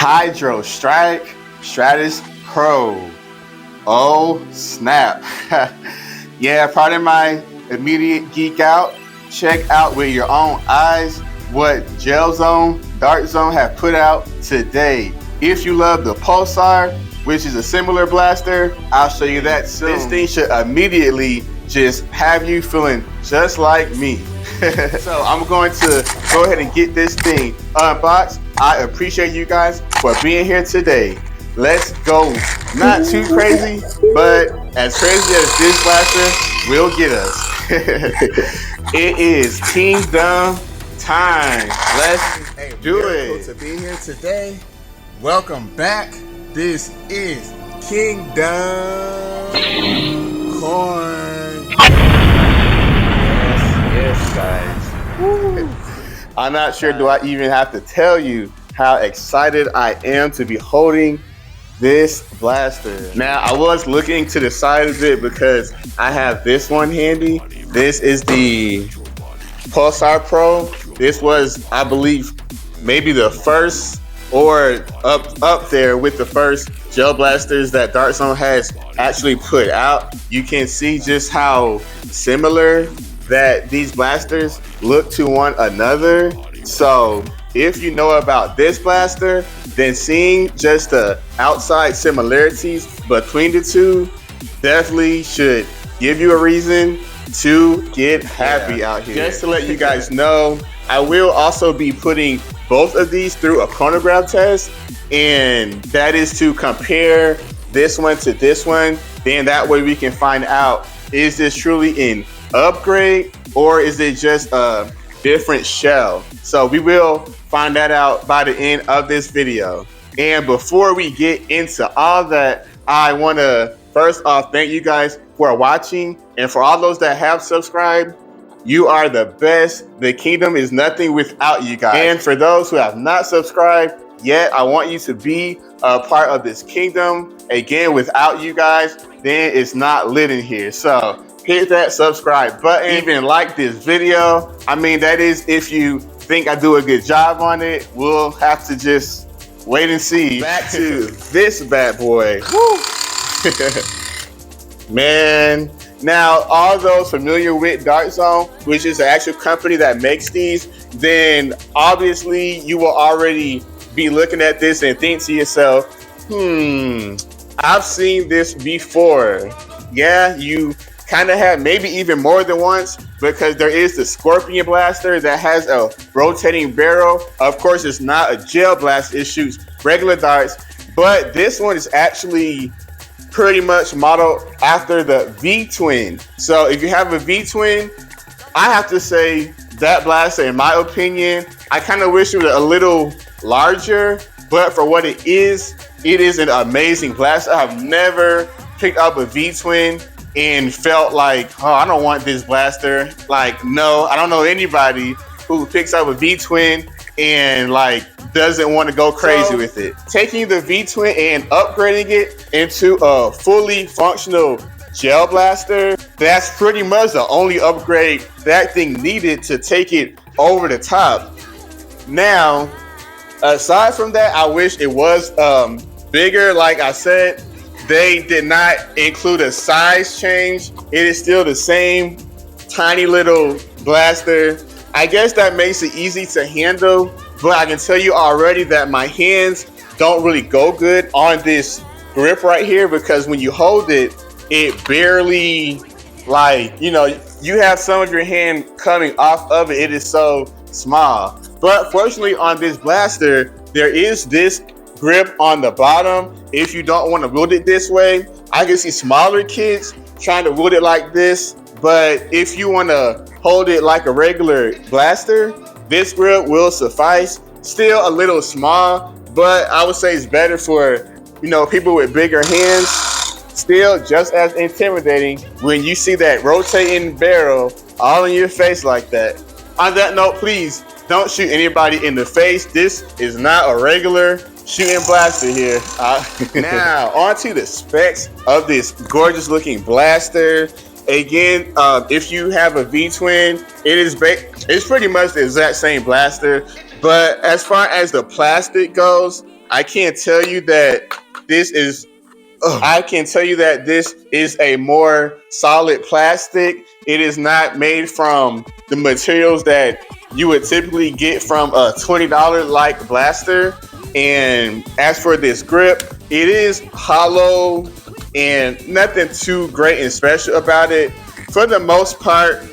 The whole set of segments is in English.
Hydro Strike Stratos Pro. Oh snap. Yeah, pardon my immediate geek out. Check out with your own eyes what Gel Zone, Dart Zone have put out today. If you love the Pulsar, which is a similar blaster, I'll show you that soon. This thing should immediately just have you feeling just like me. So I'm going to go ahead and get this thing unboxed. I appreciate you guys for being here today. Let's go. Not too crazy, but as crazy as this blaster will get us. It is Kingdom time. Let's do it. Cool to be here today. Welcome back. This is Kingdom Corn. Yes, guys. Woo. I'm not sure do I even have to tell you how excited I am to be holding this blaster. Now, I was looking to the side of it because I have this one handy. This is the Pulsar Pro. This was, I believe, maybe the first or up there with the first gel blasters that Dart Zone has actually put out. You can see just how similar that these blasters look to one another. So if you know about this blaster, then seeing just the outside similarities between the two definitely should give you a reason to get happy out here. Just to let you guys know, I will also be putting both of these through a chronograph test, and that is to compare this one to this one. Then that way we can find out, is this truly an upgrade or is it just a different shell? So we will find that out by the end of this video. And before we get into all that, I want to first off thank you guys for watching, and for all those that have subscribed, you are the best. The kingdom is nothing without you guys. And for those who have not subscribed yet, I want you to be a part of this kingdom. Again, without you guys, then it's not lit in here. So hit that subscribe button, even like this video. I mean, that is if you think I do a good job on it. We'll have to just wait and see. Back to this bad boy. Man, now all those familiar with Dart Zone, which is the actual company that makes these, then obviously you will already be looking at this and think to yourself, I've seen this before. Yeah, you kind of have, maybe even more than once, because there is the Scorpion blaster that has a rotating barrel. Of course, it's not a gel blast, it shoots regular darts, but this one is actually pretty much modeled after the V-Twin. So if you have a V-Twin, I have to say that blaster, in my opinion, I kind of wish it was a little larger, but for what it is an amazing blaster. I have never picked up a V-Twin and felt like, oh, I don't want this blaster. Like, no, I don't know anybody who picks up a V-Twin and like doesn't want to go crazy with it. Taking the V-Twin and upgrading it into a fully functional gel blaster, that's pretty much the only upgrade that thing needed to take it over the top. Now, aside from that, I wish it was bigger. Like I said, they did not include a size change. It is still the same tiny little blaster. I guess that makes it easy to handle, but I can tell you already that my hands don't really go good on this grip right here, because when you hold it, it barely, like, you know, you have some of your hand coming off of it. It is so small. But fortunately on this blaster, there is this grip on the bottom if you don't want to wield it this way. I can see smaller kids trying to wield it like this, but if you want to hold it like a regular blaster, this grip will suffice. Still a little small, but I would say it's better for, you know, people with bigger hands. Still just as intimidating when you see that rotating barrel all in your face like that. On that note, please don't shoot anybody in the face. This is not a regular shooting blaster here. Now, on to the specs of this gorgeous looking blaster. Again, if you have a V-Twin, it's pretty much the exact same blaster. But as far as the plastic goes, I can't tell you that this is I can tell you that this is a more solid plastic. It is not made from the materials that you would typically get from a $20 like blaster. And as for this grip, it is hollow and nothing too great and special about it. For the most part,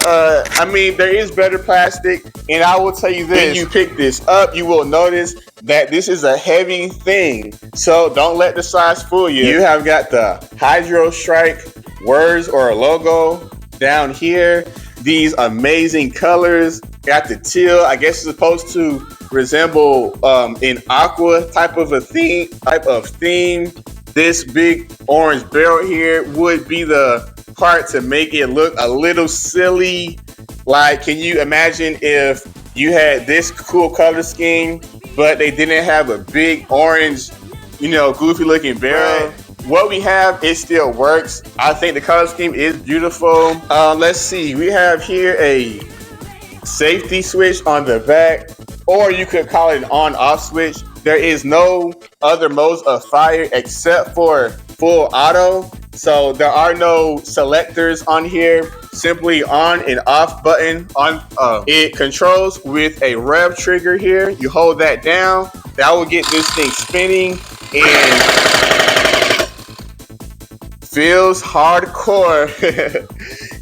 I mean, there is better plastic, and I will tell you this: when you pick this up, you will notice that this is a heavy thing. So don't let the size fool you. You have got the Hydro Strike words or a logo down here. These amazing colors. Got the teal. I guess it's supposed to resemble an aqua type of theme. This big orange barrel here would be the part to make it look a little silly. Like, can you imagine if you had this cool color scheme, but they didn't have a big orange, goofy looking barrel? Right. What we have, it still works. I think the color scheme is beautiful. Let's see. We have here a safety switch on the back, or you could call it an on-off switch. There is no other modes of fire except for full auto. So there are no selectors on here. Simply on and off button. It controls with a rev trigger here. You hold that down. That will get this thing spinning and feels hardcore.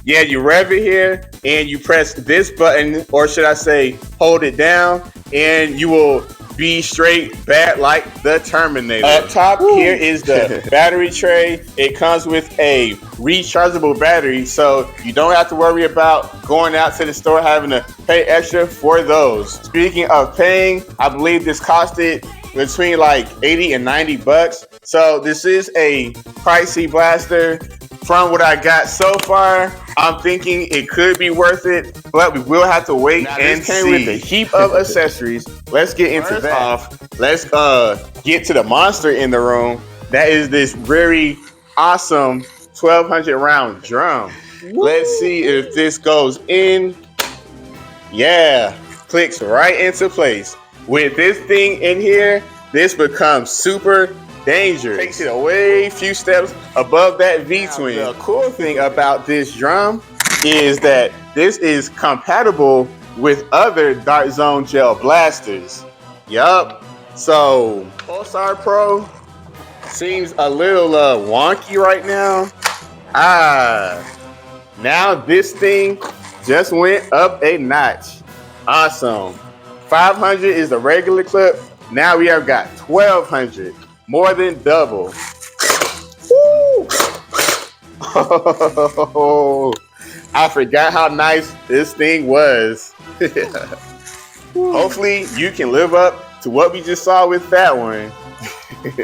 Yeah, you rev it here and you press this button, or should I say hold it down, and you will be straight back like the Terminator. Up top here is the battery tray. It comes with a rechargeable battery, so you don't have to worry about going out to the store having to pay extra for those. Speaking of paying, I believe this costed between like 80 and 90 bucks. So this is a pricey blaster. From what I got so far, I'm thinking it could be worth it, but we will have to wait and see. With a heap of accessories. Let's get into that. Let's get to the monster in the room. That is this very awesome 1200 round drum. Woo. Let's see if this goes in. Yeah, clicks right into place. With this thing in here, this becomes super dangerous. Takes it away a few steps above that V-twin. The cool thing about this drum is that this is compatible with other Dark Zone gel blasters. Yup. So Pulsar Pro seems a little wonky right now. Now this thing just went up a notch. Awesome. 500 is the regular clip. Now we have got 1200. More than double. Woo! Oh, I forgot how nice this thing was. Hopefully you can live up to what we just saw with that one.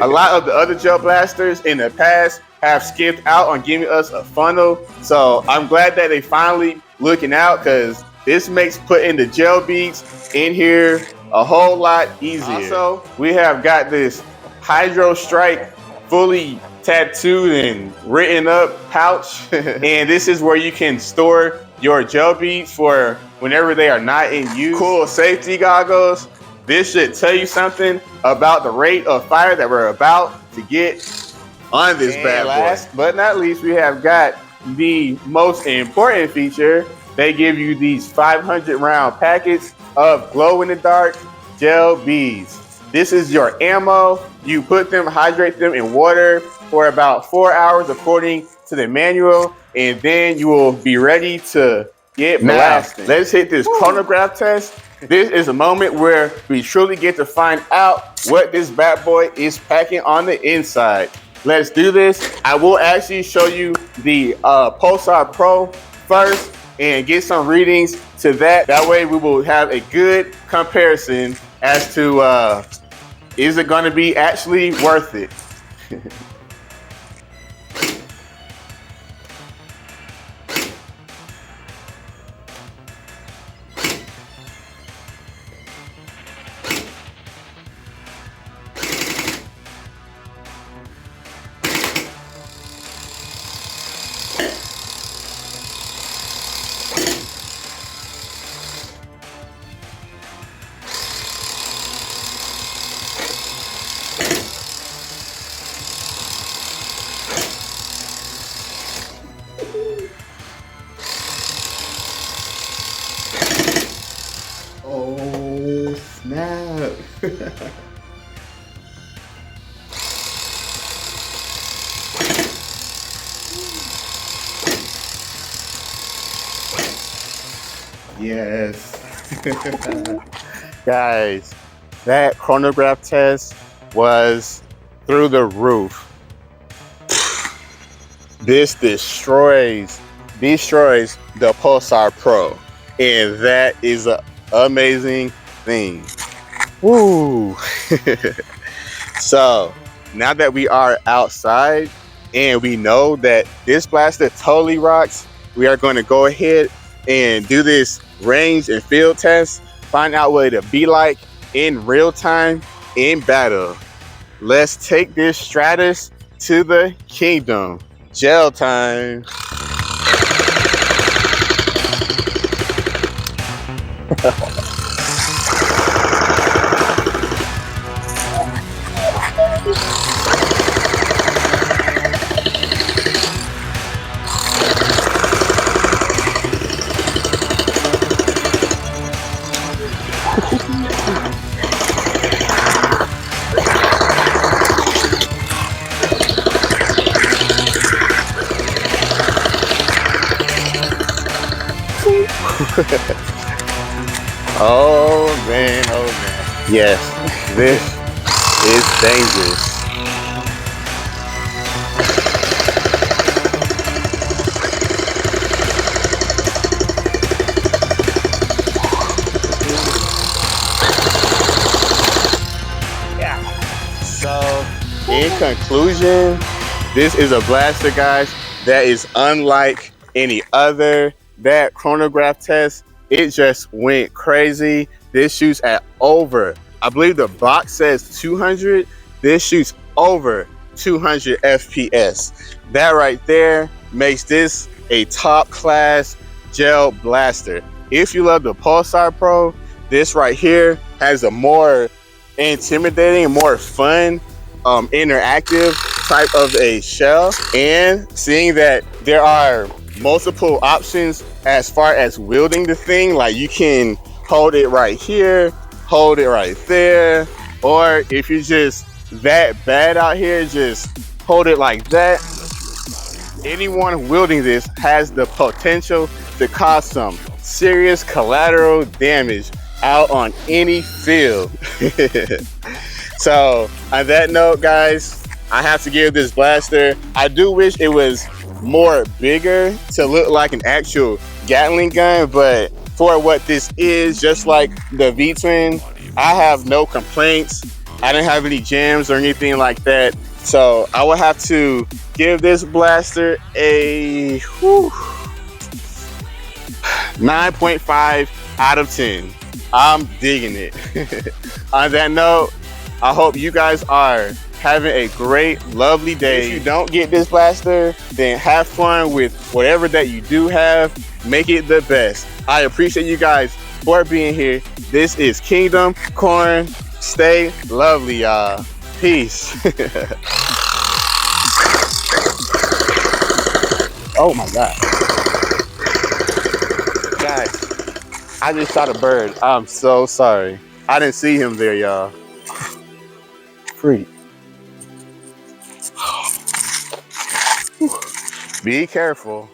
A lot of the other gel blasters in the past have skipped out on giving us a funnel. So I'm glad that they finally looking out, because this makes putting the gel beads in here a whole lot easier. Also, we have got this Hydro Strike fully tattooed and written up pouch. And this is where you can store your gel beads for whenever they are not in use. Cool safety goggles. This should tell you something about the rate of fire that we're about to get on this bad boy. Last but not least, we have got the most important feature. They give you these 500 round packets of glow-in-the-dark gel beads. This is your ammo. You put them, hydrate them in water for about 4 hours according to the manual, and then you will be ready to get blasted. Let's hit this chronograph test. This is a moment where we truly get to find out what this bad boy is packing on the inside. Let's do this. I will actually show you the Pulsar Pro first and get some readings to that. That way we will have a good comparison as to is it going to be actually worth it. Yes. Guys, that chronograph test was through the roof. This destroys the Pulsar Pro, and that is an amazing thing. Woo! So now that we are outside and we know that this blaster totally rocks, we are going to go ahead and do this range and field test, find out what it'll be like in real time in battle. Let's take this Stratos to the kingdom. Gel time. Oh man, oh man. Yes, this is dangerous. So, in conclusion, this is a blaster, guys, that is unlike any other. That chronograph test, it just went crazy. This shoots at over, I believe the box says 200. This shoots over 200 FPS. That right there makes this a top class gel blaster. If you love the Pulsar Pro, this right here has a more intimidating, more fun, interactive type of a shell. And seeing that there are multiple options as far as wielding the thing, like you can hold it right here, hold it right there, or if you're just that bad out here, just hold it like that. Anyone wielding this has the potential to cause some serious collateral damage out on any field. So on that note, guys, I have to give this blaster, I do wish it was more bigger to look like an actual Gatling gun, but for what this is, just like the V-Twin, I have no complaints. I didn't have any jams or anything like that. So I will have to give this blaster a 9.5 out of 10. I'm digging it. On that note, I hope you guys are having a great, lovely day. If you don't get this blaster, then have fun with whatever that you do have. Make it the best. I appreciate you guys for being here. This is Kingdom Corn. Stay lovely, y'all. Peace. Oh my God. Guys, I just shot a bird. I'm so sorry. I didn't see him there, y'all. Freak. Be careful.